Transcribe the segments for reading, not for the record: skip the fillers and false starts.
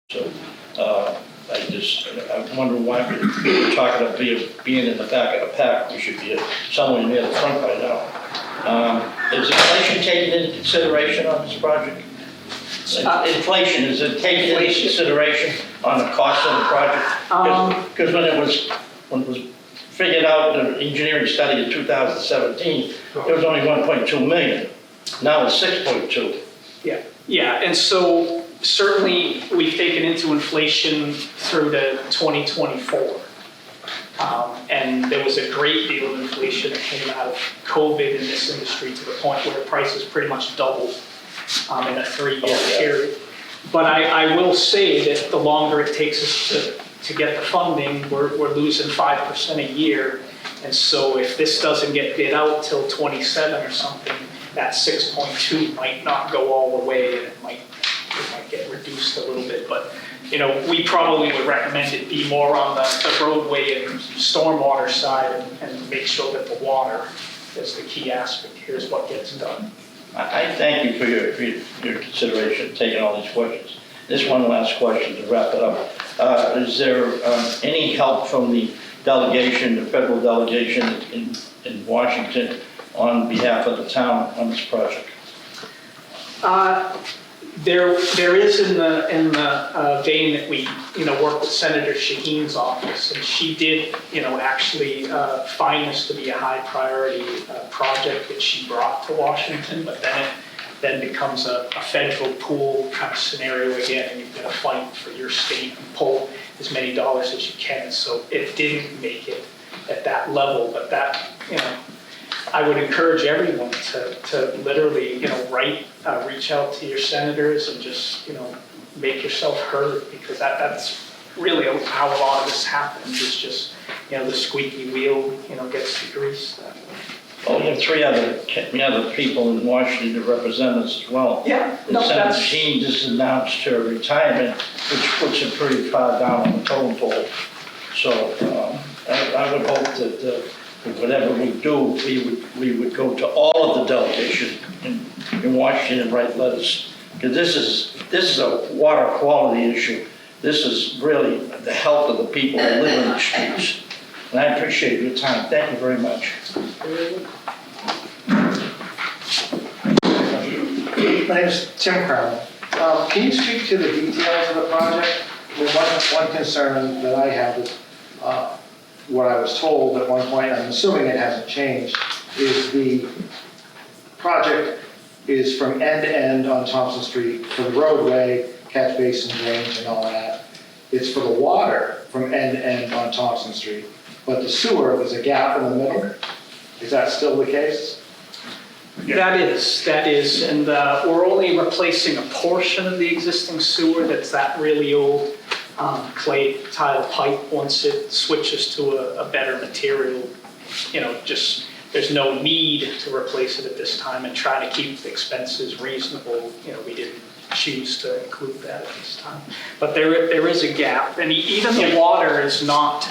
So I wonder why we're talking about being in the back of the pack. We should be somewhere near the front by now. Is inflation taken into consideration on this project? Inflation, is it taken into consideration on the cost of the project? Because when it was figured out, the engineering study in 2017, it was only 1.2 million. Now it's 6.2. Yeah, and so certainly we've taken into inflation through to 2024. And there was a great deal of inflation that came out of COVID in this industry to the point where prices pretty much doubled in a 3-year period. But I will say that the longer it takes us to get the funding, we're losing 5% a year. And so if this doesn't get bid out till 27 or something, that 6.2 might not go all the way, and it might get reduced a little bit. But we probably would recommend it be more on the roadway and stormwater side, and make sure that the water is the key aspect. Here's what gets done. I thank you for your consideration, taking all these questions. This one last question to wrap it up. Is there any help from the delegation, the federal delegation in Washington, on behalf of the town on this project? There is in the vein that we work with Senator Shaheen's office, and she did actually find this to be a high priority project that she brought to Washington, but then it becomes a federal pool kind of scenario again, and you've got to fight for your state and pull as many dollars as you can. So it didn't make it at that level, but that I would encourage everyone to literally, reach out to your senators and just, make yourself heard, because that's really how a lot of this happens. It's just, the squeaky wheel, gets the grease. Well, we have three other people in Washington to represent us as well. Yeah, Senator Shaheen just announced her retirement, which puts her pretty far down on the totem pole. So I would hope that whatever we do, we would go to all of the delegation in Washington and write letters, because this is a water quality issue. This is really the health of the people who live in the streets. And I appreciate your time. Thank you very much. My name is Tim Crown. Can you speak to the details of the project? One concern that I have is what I was told at one point, I'm assuming it hasn't changed, is the project is from end to end on Thompson Street for the roadway, catch basin, drainage, and all that. It's for the water from end to end on Thompson Street, but the sewer, there's a gap in the middle. Is that still the case? That is, and we're only replacing a portion of the existing sewer. That's that really old clay tile pipe. Once it switches to a better material, there's no need to replace it at this time, and try to keep the expenses reasonable. We didn't choose to include that at this time. But there is a gap, and even the water is not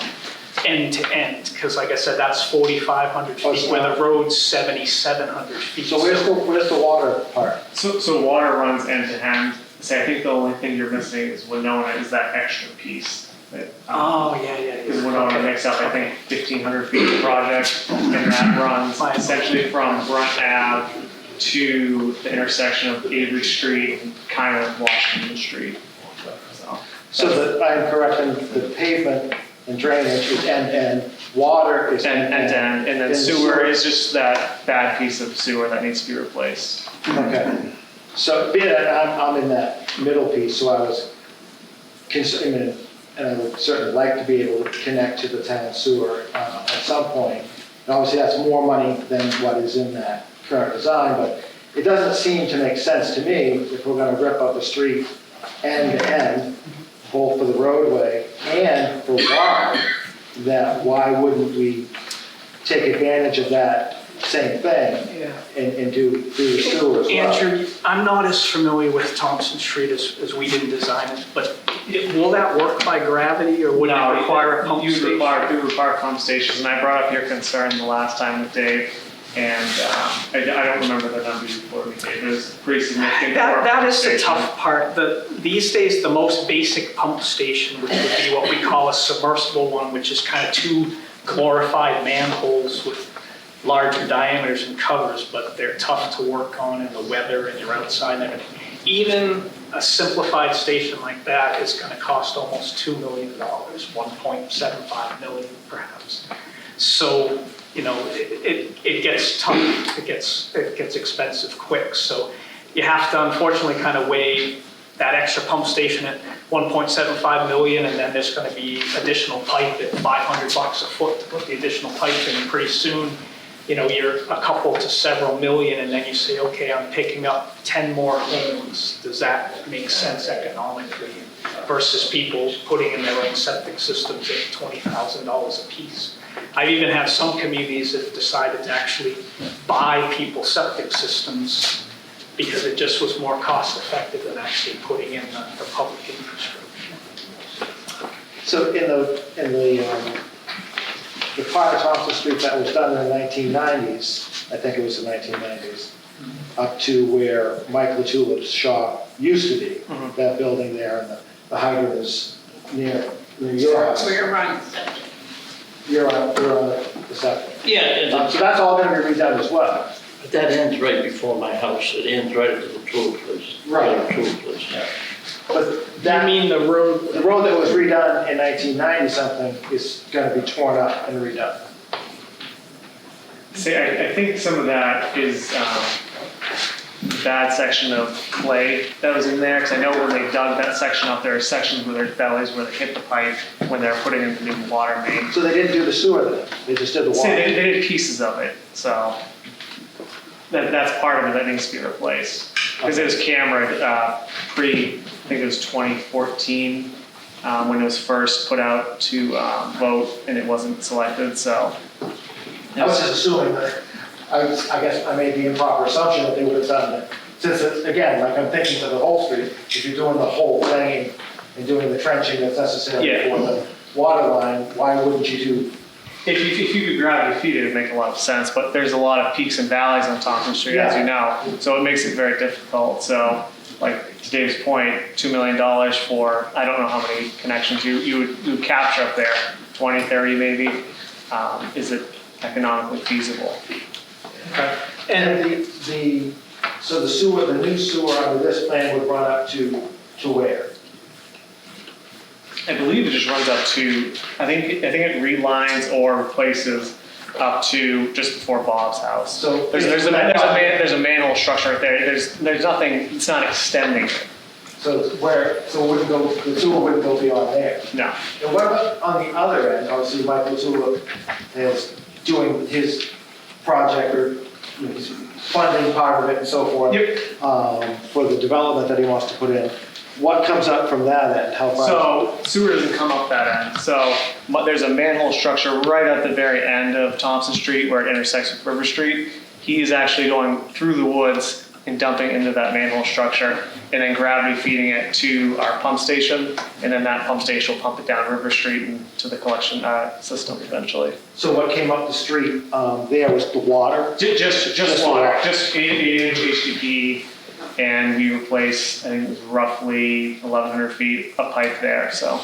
end to end, because like I said, that's 4,500 feet, where the road's 7,700 feet. So where's the water part? So water runs end to end. So I think the only thing you're missing is Winona is that extra piece. That, Because Winona makes up, I think, 1,500 feet of project, and that runs essentially from Brunt Ave to the intersection of Avery Street and kind of Washington Street. So that I'm correct, and the pavement and drainage is end to end, water is end to end, and then sewer is just that bad piece of sewer that needs to be replaced. Okay. So I'm in that middle piece, so I was considering, and I would certainly like to be able to connect to the town sewer at some point. And obviously that's more money than what is in that current design, but it doesn't seem to make sense to me if we're going to rip up the street end to end, both for the roadway and for water, that why wouldn't we take advantage of that same thing and do the sewer as well? Andrew, I'm not as familiar with Thompson Street as we didn't design it, but will that work by gravity, or would it require a pump station? You require pump stations, and I brought up your concern the last time with Dave. And I don't remember the numbers before we did, it was pretty significant. That is the station. tough part. These days, the most basic pump station, which would be what we call a submersible one, which is kind of two glorified manholes with larger diameters and covers, but they're tough to work on in the weather and you're outside and everything. Even a simplified station like that is going to cost almost $2 million, 1.75 million perhaps. So, you know, it gets tough, it gets expensive quick. So you have to unfortunately kind of weigh that extra pump station at 1.75 million, and then there's going to be additional pipe at $500 a foot to put the additional pipe in. And pretty soon, you know, you're a couple to several million, and then you say, okay, I'm picking up 10 more homes. Does that make sense economically versus people putting in their own septic systems at $20,000 a piece? I even have some communities that have decided to actually buy people's septic systems because it just was more cost effective than actually putting in the public infrastructure. So in the part of Thompson Street that was done in the 1990s, I think it was the 1990s, up to where Mike LaTulip's shop used to be, that building there, and the hydrant is near your house. We're running septic. You're on the septic. Yeah, So that's all gonna be redone as well. but that ends right before my house. It ends right at the tool place. Right. The tool place. But You that, mean the road? the road that was redone in 1990 something is gonna be torn up and redone. See, I think some of that is the bad section of clay that was in there, because I know when they dug that section up, there are sections where there's bellies where they hit the pipe when they were putting in the new water main. So they didn't do the sewer then, they just did the See, water. they did pieces of it, so that's part of it that needs to be replaced. Because it was cambered I think it was 2014, when it was first put out to vote and it wasn't selected, so. I was just assuming that, I guess I made the improper assumption that they would have done it. Since it's, again, like I'm thinking to the whole street, if you're doing the whole thing and doing the trenching that's necessary Yeah. for the water line, why wouldn't you do? If you could gravity feed it, it'd make a lot of sense, but there's a lot of peaks and valleys on Thompson Street, as you know, so it makes it very difficult. So, like to Dave's point, $2 million for, I don't know how many connections you would capture up there, 20, 30 maybe. Is it economically feasible? And so the sewer, the new sewer under this plan would run up to where? I believe it just runs up to, I think it relines or replaces up to just before Bob's house. So There's a manhole structure right there. There's nothing, it's not extending it. So it wouldn't go, the sewer wouldn't go beyond there. No. And what about on the other end, obviously Michael Tulip is doing his project or he's funding part of it and so forth. Yep. For the development that he wants to put in. What comes up from that end? How far? So sewer doesn't come up that end. So there's a manhole structure right at the very end of Thompson Street where it intersects with River Street. He is actually going through the woods and dumping into that manhole structure and then gravity feeding it to our pump station. And then that pump station will pump it down River Street and to the collection system eventually. So what came up the street there was the water? Just water, just 8-inch HDPE. And we replaced, I think it was roughly 1,100 feet of pipe there, so.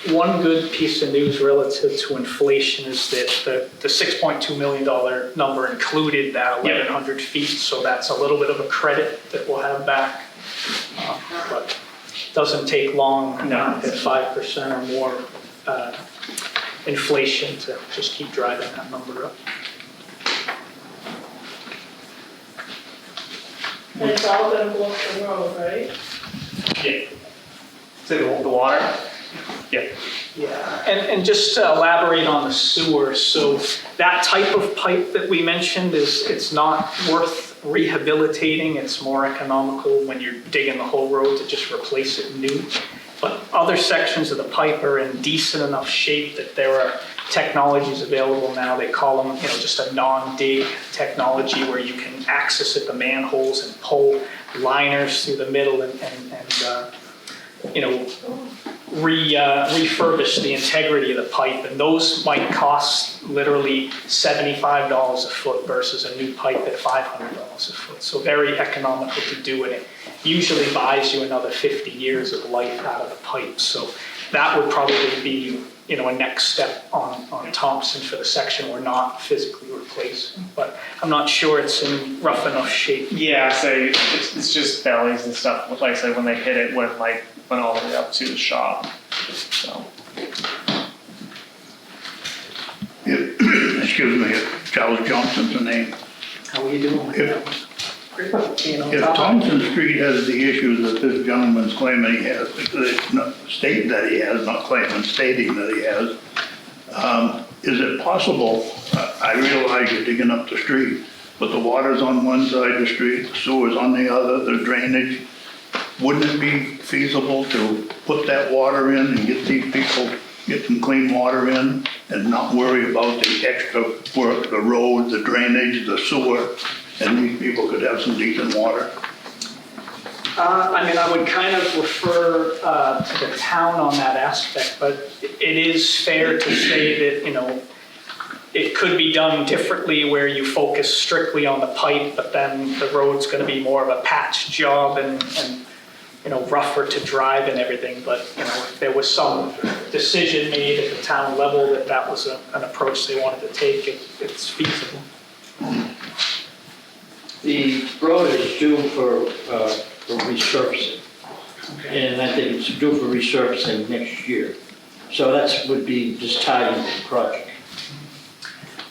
One good piece of news relative to inflation is that the $6.2 million number included that 1,100 feet, so that's a little bit of a credit that we'll have back. But it doesn't take long at 5% or more inflation to just keep driving that number up. And it's all gonna block the road, right? Yeah. Say the water? Yeah. Yeah, and just to elaborate on the sewer, so that type of pipe that we mentioned it's not worth rehabilitating. It's more economical when you're digging the whole road to just replace it new. But other sections of the pipe are in decent enough shape that there are technologies available now. They call them, just a non-dig technology where you can access at the manholes and pull liners through the middle and refurbish the integrity of the pipe, and those might cost literally $75 a foot versus a new pipe at $500 a foot. So very economical to do, and it usually buys you another 50 years of life out of the pipe. So that would probably be, a next step on Thompson for the section we're not physically replacing. But I'm not sure it's in rough enough shape. Yeah, so it's just bellies and stuff, like I said, when they hit it, went all the way up to the shop, so. Excuse me, Charles Johnson's the name. How are you doing with that one? If Thompson Street has the issues that this gentleman's claiming he has, stating that he has, not claiming, stating that he has, is it possible, I realize you're digging up the street, but the water's on one side of the street, the sewer's on the other, the drainage, wouldn't it be feasible to put that water in and get these people, get some clean water in and not worry about the extra work, the road, the drainage, the sewer, and these people could have some decent water? I would kind of refer to the town on that aspect, but it is fair to say that, it could be done differently where you focus strictly on the pipe, but then the road's going to be more of a patch job and rougher to drive and everything. But, if there was some decision made at the town level that was an approach they wanted to take, it's feasible. The road is due for resurfacing, and I think it's due for resurfacing next year. So would be just tied into the project.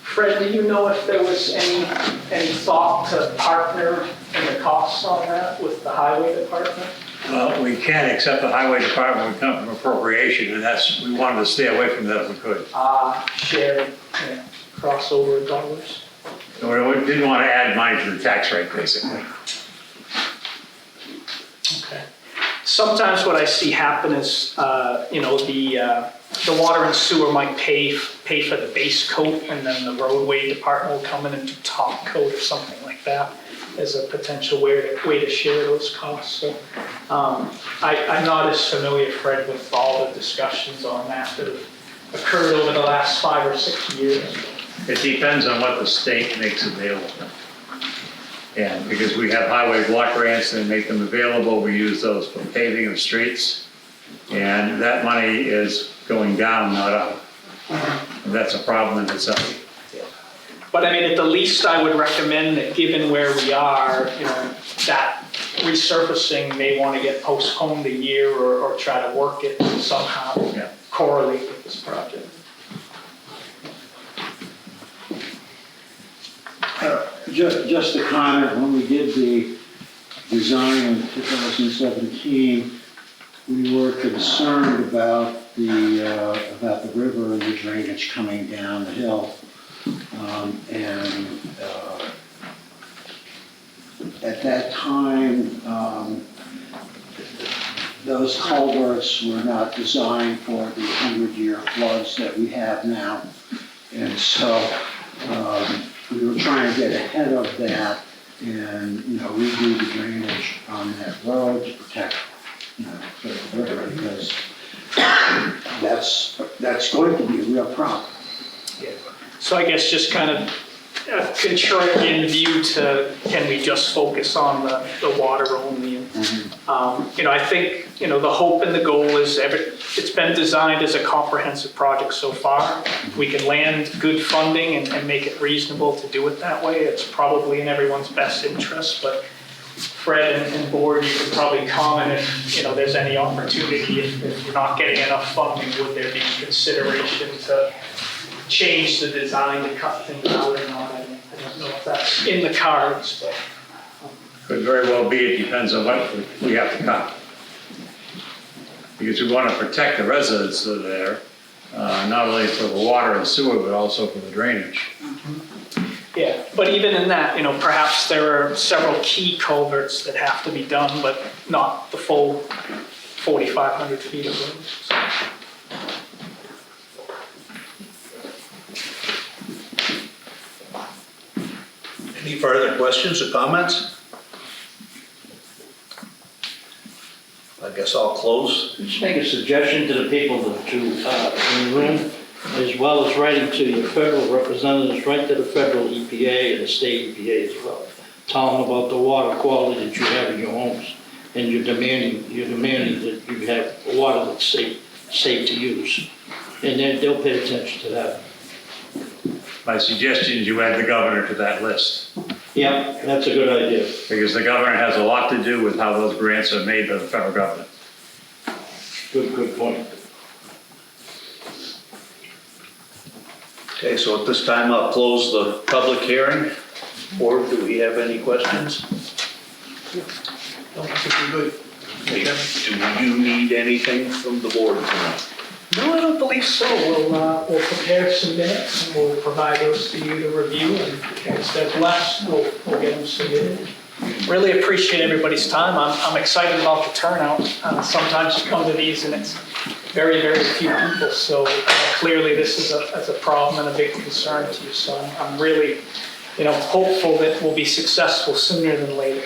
Fred, do you know if there was any thought to partner in the costs on that with the highway department? Well, we can't accept the highway department would come from appropriation, and we wanted to stay away from that if we could. Shared crossover dollars? So we didn't want to add money to the tax rate, basically. Okay. Sometimes what I see happen is, the water and sewer might pay for the base coat, and then the roadway department will come in and do top coat or something like that as a potential way to share those costs. So I'm not as familiar, Fred, with all the discussions on that have occurred over the last 5 or 6 years. It depends on what the state makes available. And because we have highway block grants and make them available, we use those for paving of streets. And that money is going down, not up. And that's a problem in itself. But at the least I would recommend that given where we are, that resurfacing may want to get postponed a year or try to work it to somehow correlate with this project. Just a comment, when we did the design in 2017, we were concerned about the river and the drainage coming down the hill. At that time, those culverts were not designed for the 100-year floods that we have now. And so we were trying to get ahead of that and, redo the drainage on that road to protect, the river, because that's going to be a real problem. Yeah. So I guess just kind of a contrarian view to, can we just focus on the water only? I think, the hope and the goal is it's been designed as a comprehensive project so far. If we can land good funding and make it reasonable to do it that way, it's probably in everyone's best interest. But Fred and board, you could probably comment if, there's any opportunity, if you're not getting enough funding, would there be consideration to change the design to cut things out or not? I don't know if that's in the cards, but. Could very well be, it depends on what we have to cut. Because we want to protect the residents that are there, not only for the water and sewer, but also for the drainage. Yeah, but even in that, perhaps there are several key culverts that have to be done, but not the full 4,500 feet of road. So. Any further questions or comments? guess I'll close. Just make a suggestion to the people in the room, as well as writing to your federal representatives, write to the federal EPA and the state EPA as well. Tell them about the water quality that you have in your homes, and you're demanding that you have water that's safe to use. And then they'll pay attention to that. My suggestion is you add the governor to that list, Yeah, that's a good idea. because the governor has a lot to do with how those grants are made by the federal government. Good point. Okay, so at this time, I'll close the public hearing. Board, do we have any questions? Don't think we're good. Do you need anything from the board tonight? No, I don't believe so. We'll prepare some minutes and we'll provide those to you to review, and once they're blessed, we'll get them submitted. Really appreciate everybody's time. I'm excited about the turnout. Sometimes you come to these and it's very, very few people, so clearly this is a problem and a big concern to you. So I'm really, hopeful that we'll be successful sooner than later.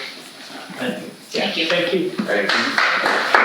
Thank you. Thank you. Thank you.